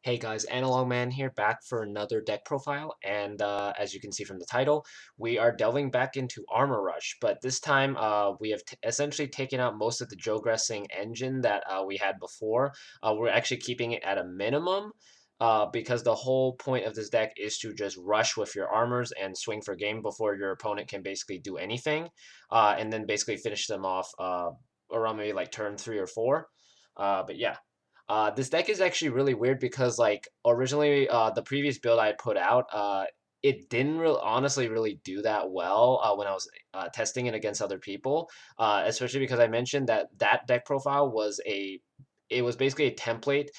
Hey guys, Analog Man here, back for another deck profile, and as you can see from the title, we are delving back into Armor Rush, but this time we have essentially taken out most of the jogressing engine that we had before. We're actually keeping it at a minimum, because the whole point of this deck is to just rush with your armors and swing for game before your opponent can basically do anything, and then basically finish them off around maybe like turn 3 or 4. But yeah. This deck is actually really weird because like originally the previous build I put out it didn't really honestly really do that well when I was testing it against other people, especially because I mentioned that that deck profile was it was basically a template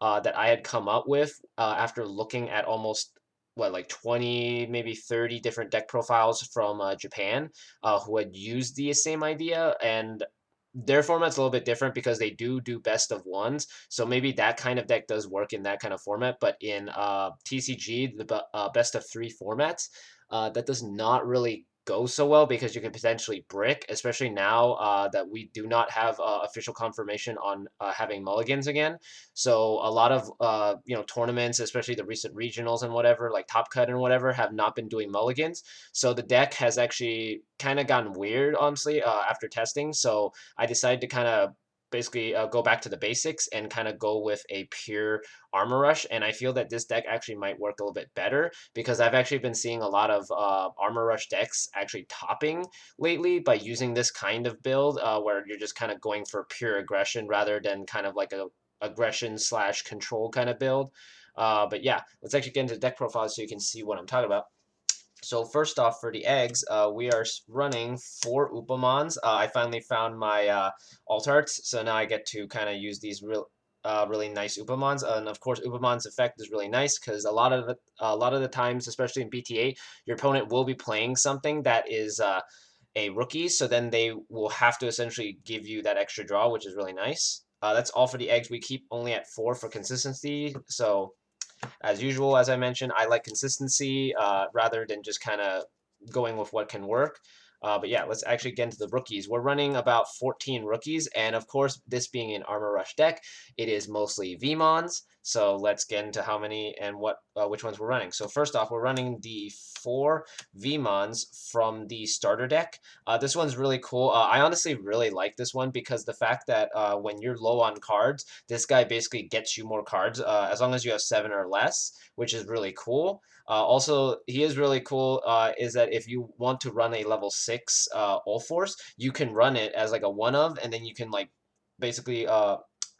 that I had come up with after looking at almost what like 20 maybe 30 different deck profiles from Japan who had used the same idea, and their format's a little bit different because they do best of ones. So maybe that kind of deck does work in that kind of format, but in TCG, the best of three formats, that does not really go so well because you can potentially brick, especially now that we do not have official confirmation on having mulligans again. So a lot of tournaments, especially the recent regionals and whatever, like Top Cut and whatever, have not been doing mulligans. So the deck has actually kind of gotten weird, honestly, after testing. So I decided to kind of basically go back to the basics and kind of go with a pure armor rush. And I feel that this deck actually might work a little bit better because I've actually been seeing a lot of armor rush decks actually topping lately by using this kind of build where you're just kind of going for pure aggression rather than kind of like a aggression slash control kind of build. But yeah, let's actually get into deck profiles so you can see what I'm talking about. So first off, for the eggs, we are running 4 Upamons. I finally found my alt arts, so now I get to kind of use these really nice Upamons. And of course, Upamon's effect is really nice because a lot of the times, especially in BT8, your opponent will be playing something that is a rookie, so then they will have to essentially give you that extra draw, which is really nice. That's all for the eggs. We keep only at 4 for consistency, so as usual, as I mentioned, I like consistency rather than just kind of going with what can work. But yeah, let's actually get into the rookies. We're running about 14 rookies, and of course, this being an Armor Rush deck, it is mostly VMons. So let's get into how many and which ones we're running. So first off, we're running the 4 VMons from the starter deck. This one's really cool. I honestly really like this one because the fact that when you're low on cards, this guy basically gets you more cards as long as you have 7 or less, which is really cool. Also, he is really cool. Is that if you want to run a level 6 All Force, you can run it as like a one of, and then you can like basically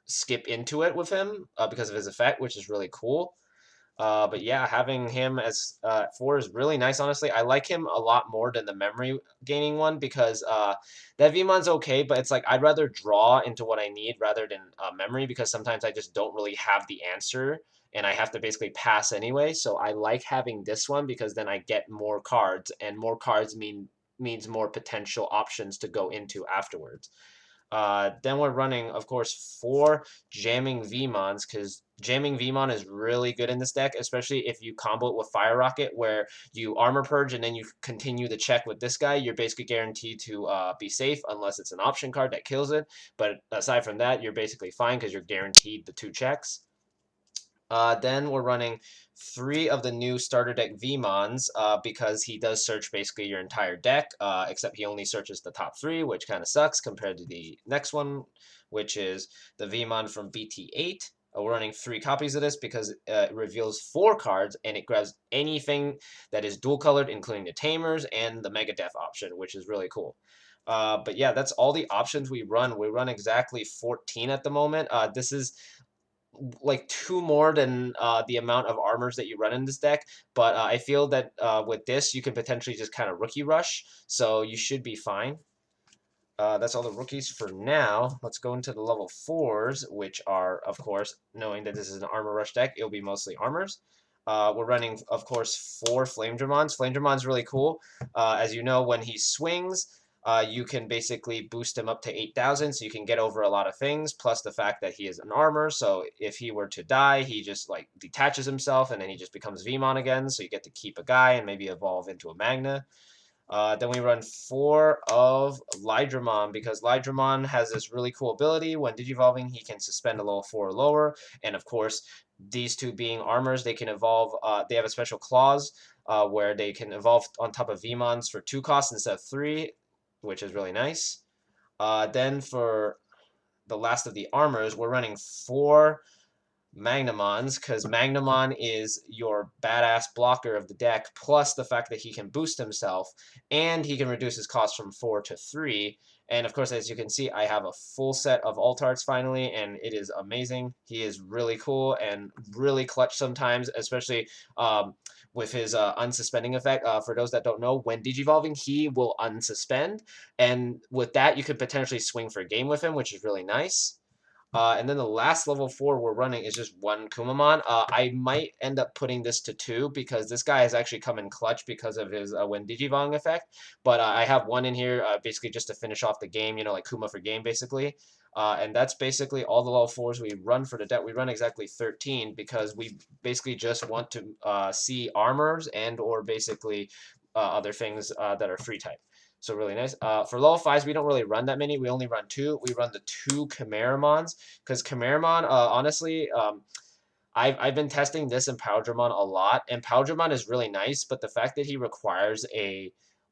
skip into it with him because of his effect, which is really cool. But yeah, having him as 4 is really nice, honestly. I like him a lot more than the memory gaining one because that Vmon's okay, but it's like I'd rather draw into what I need rather than memory because sometimes I just don't really have the answer and I have to basically pass anyway. So I like having this one because then I get more cards, and more cards means more potential options to go into afterwards. Then we're running, of course, 4 jamming Vmons because jamming Vmon is really good in this deck, especially if you combo it with Fire Rocket, where you armor purge and then you continue the check with this guy. You're basically guaranteed to be safe unless it's an option card that kills it. But aside from that, you're basically fine because you're guaranteed the 2 checks. Then we're running 3 of the new starter deck Vmons because he does search basically your entire deck, except he only searches the top 3, which kind of sucks compared to the next one, which is the Vmon from BT8. We're running 3 copies of this because it reveals 4 cards and it grabs anything that is dual colored, including the Tamers and the Megadeth option, which is really cool. But yeah, that's all the options we run. We run exactly 14 at the moment. This is like 2 more than the amount of armors that you run in this deck, but I feel that with this you can potentially just kind of rookie rush, so you should be fine. That's all the rookies for now. Let's go into the level 4s, which are, of course, knowing that this is an armor rush deck, it'll be mostly armors. We're running, of course, 4 Flame Dramons. Flame Dramon's really cool. As you know, when he swings, you can basically boost him up to 8,000, so you can get over a lot of things, plus the fact that he is an armor, so if he were to die, he just, like, detaches himself, and then he just becomes Vmon again, so you get to keep a guy and maybe evolve into a Magna. Then we run 4 of Lydramon because Lydramon has this really cool ability. When Digivolving, he can suspend a level 4 or lower. And of course, these two being armors, they can evolve. They have a special clause where they can evolve on top of Vmons for 2 costs instead of 3, which is really nice. Then for the last of the armors, we're running 4 Magnamons, because Magnamon is your badass blocker of the deck, plus the fact that he can boost himself, and he can reduce his cost from 4 to 3. And of course, as you can see, I have a full set of alt arts finally, and it is amazing. He is really cool and really clutch sometimes, especially with his unsuspending effect. For those that don't know, when digivolving, he will unsuspend, and with that, you could potentially swing for a game with him, which is really nice. And then the last level 4 we're running is just 1 Kumamon. I might end up putting this to 2 because this guy has actually come in clutch because of his when Digivong effect. But I have 1 in here basically just to finish off the game, like Kuma for game basically. And that's basically all the level 4s we run for the deck. We run exactly 13 because we basically just want to see armors and or basically other things that are free type. So really nice. For level 5s, we don't really run that many. We only run 2. We run the 2 Chimeramons because Chimeramon, honestly, I've been testing this in Powdramon a lot, and Powdramon is really nice, but the fact that he requires a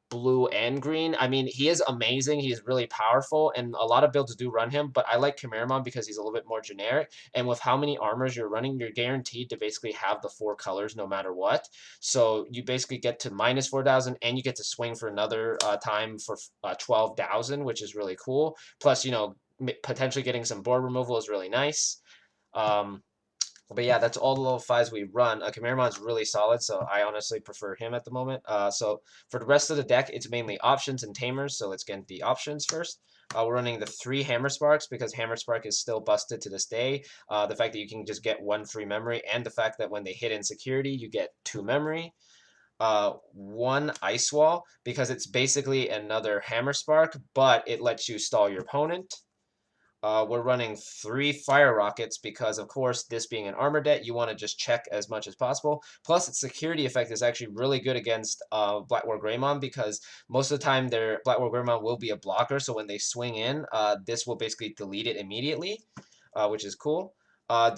blue and green, I mean, he is amazing. He's really powerful, and a lot of builds do run him, but I like Chimeramon because he's a little bit more generic, and with how many armors you're running, you're guaranteed to basically have the 4 colors no matter what. So you basically get to minus 4,000, and you get to swing for another time for 12,000, which is really cool. Plus, potentially getting some board removal is really nice. But yeah, that's all the level 5s we run. Kamaramon's really solid, so I honestly prefer him at the moment. So for the rest of the deck, it's mainly options and tamers, so let's get into the options first. We're running the 3 Hammer Sparks because Hammer Spark is still busted to this day. The fact that you can just get 1 free memory, and the fact that when they hit insecurity, you get 2 memory. 1 Ice Wall because it's basically another Hammer Spark, but it lets you stall your opponent. We're running 3 Fire Rockets because, of course, this being an armor deck, you want to just check as much as possible. Plus, its security effect is actually really good against Black War Greymon because most of the time their Black War Greymon will be a blocker, so when they swing in, this will basically delete it immediately, which is cool.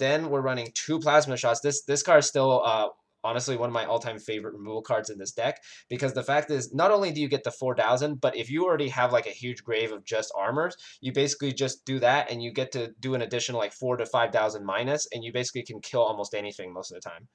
Then we're running 2 Plasma Shots. This card is still honestly one of my all-time favorite removal cards in this deck because the fact is not only do you get the 4,000, but if you already have like a huge grave of just armors, you basically just do that and you get to do an additional like 4 to 5,000 minus, and you basically can kill almost anything most of the time.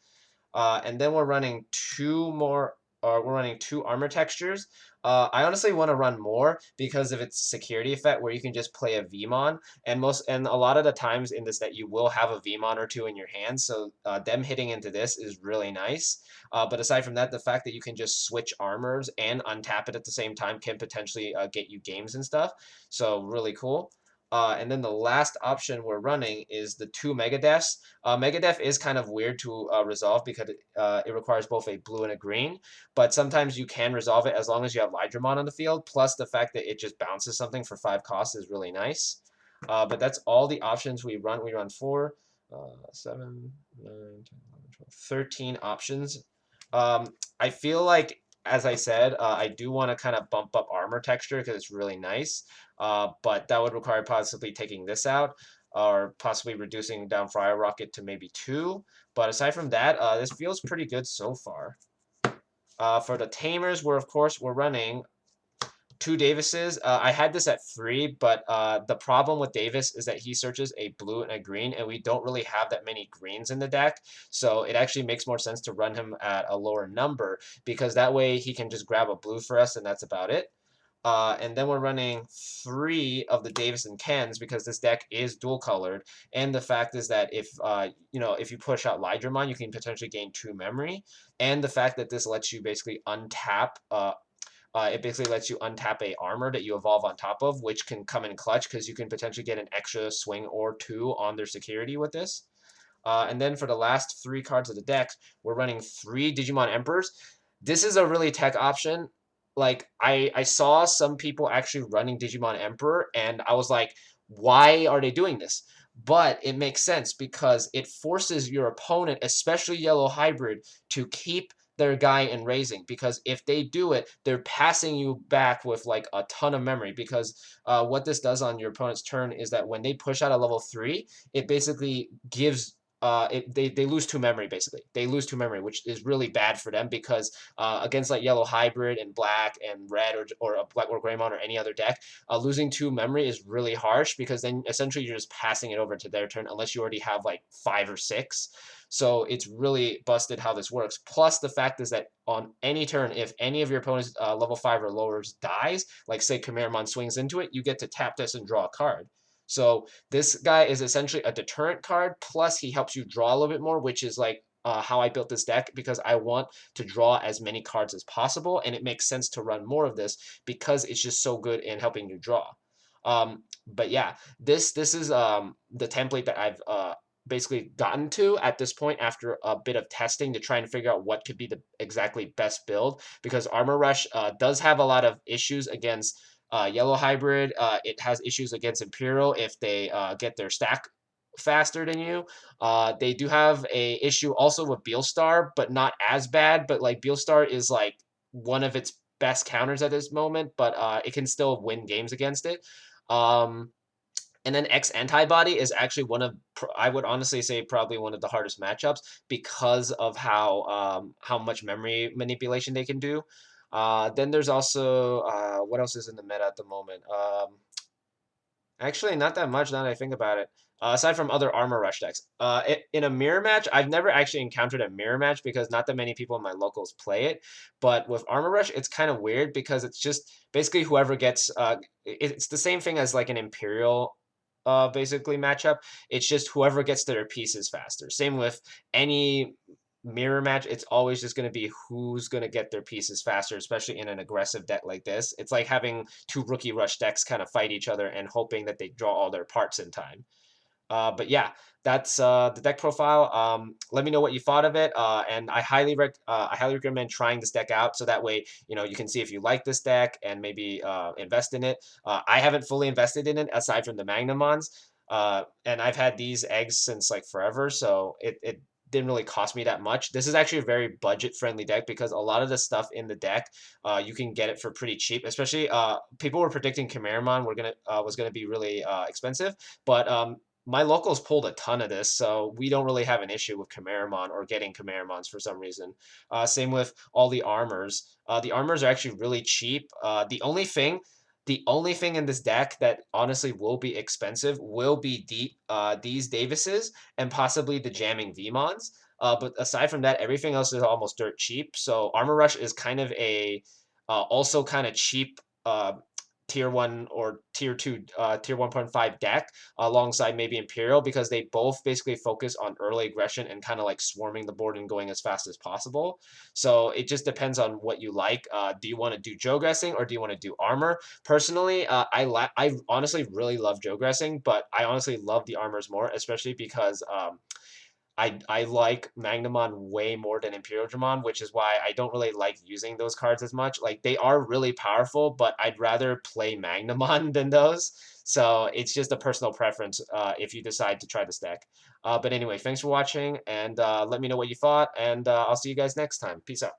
And then we're running 2 more, or we're running 2 armor textures. I honestly want to run more because of its security effect where you can just play a Vmon, and a lot of the times in this that you will have a Vmon or 2 in your hand, so them hitting into this is really nice. But aside from that, the fact that you can just switch armors and untap it at the same time can potentially get you games and stuff, so really cool. And then the last option we're running is the 2 Megadeths. Megadeth is kind of weird to resolve because it requires both a blue and a green, but sometimes you can resolve it as long as you have Lydramon on the field, plus the fact that it just bounces something for 5 costs is really nice. But that's all the options we run. We run 4, 7, 9, 10, 11, 12, 13 options. I feel like, as I said, I do want to kind of bump up armor texture because it's really nice, but that would require possibly taking this out or possibly reducing down Fire Rocket to maybe 2. But aside from that, this feels pretty good so far. For the Tamers, we're running 2 Davises. I had this at 3, but the problem with Davis is that he searches a blue and a green, and we don't really have that many greens in the deck, so it actually makes more sense to run him at a lower number because that way he can just grab a blue for us, and that's about it. And then we're running 3 of the Davis and Kens because this deck is dual colored, and the fact is that if you push out Lydramon, you can potentially gain 2 memory, and the fact that this lets you basically untap it basically lets you untap a armor that you evolve on top of, which can come in clutch because you can potentially get an extra swing or 2 on their security with this. And then for the last 3 cards of the deck, we're running 3 Digimon Emperors. This is a really tech option. Like, I saw some people actually running Digimon Emperor, and I was like, why are they doing this? But it makes sense because it forces your opponent, especially Yellow Hybrid, to keep their guy in raising, because if they do it, they're passing you back with like a ton of memory. Because what this does on your opponent's turn is that when they push out a level 3, it basically gives they lose 2 memory. Basically they lose 2 memory, which is really bad for them, because against like yellow hybrid and black and red, or a black or Greymon or any other deck, losing 2 memory is really harsh, because then essentially you're just passing it over to their turn unless you already have like 5 or 6. So it's really busted how this works. Plus the fact is that on any turn, if any of your opponent's level 5 or lowers dies, like say Chimeramon swings into it, you get to tap this and draw a card. So this guy is essentially a deterrent card, plus he helps you draw a little bit more, which is like how I built this deck, because I want to draw as many cards as possible, and it makes sense to run more of this because it's just so good in helping you draw. But yeah, this is the template that I've basically gotten to at this point after a bit of testing to try and figure out what could be the exactly best build, because Armor Rush does have a lot of issues against Yellow Hybrid. It has issues against Imperial if they get their stack faster than you. They do have a issue also with Beelstar, but not as bad. But like Beelstar is like one of its best counters at this moment, but it can still win games against it. Um, and then X Antibody is actually one of, I would honestly say, probably one of the hardest matchups, because of how much memory manipulation they can do. Then there's also what else is in the meta at the moment? Actually, not that much now that I think about it. Aside from other Armor Rush decks. In a mirror match, I've never actually encountered a mirror match, because not that many people in my locals play it. But with Armor Rush, it's kind of weird, because it's just basically whoever gets. It's the same thing as like an Imperial, basically matchup. It's just whoever gets their pieces faster. Same with any mirror match, it's always just going to be who's going to get their pieces faster, especially in an aggressive deck like this. It's like having 2 Rookie Rush decks kind of fight each other and hoping that they draw all their parts in time. But yeah, that's the deck profile. Let me know what you thought of it, and I highly recommend trying this deck out, so that way you can see if you like this deck and maybe invest in it. I haven't fully invested in it aside from the Magnamons, and I've had these eggs since like forever, so it didn't really cost me that much. This is actually a very budget friendly deck, because a lot of the stuff in the deck, you can get it for pretty cheap. Especially people were predicting Chimeramon was gonna be really expensive, but my locals pulled a ton of this, so we don't really have an issue with Chimeramon or getting Chimeramons for some reason. Same with all the armors. The armors are actually really cheap. The only thing in this deck that honestly will be expensive will be these Davises and possibly the jamming Vmons. But aside from that, everything else is almost dirt cheap. So Armor Rush is kind of a also kind of cheap tier 1 or tier 2 tier 1.5 deck alongside maybe Imperial, because they both basically focus on early aggression and kind of like swarming the board and going as fast as possible. So it just depends on what you like. Do you want to do jogressing or do you want to do armor? Personally, I honestly really love jogressing, but I honestly love the armors more, especially because I like Magnamon way more than Imperial Dramon, which is why I don't really like using those cards as much. Like, they are really powerful, but I'd rather play Magnamon than those. So it's just a personal preference if you decide to try this deck. But anyway, thanks for watching, and let me know what you thought, and I'll see you guys next time. Peace out.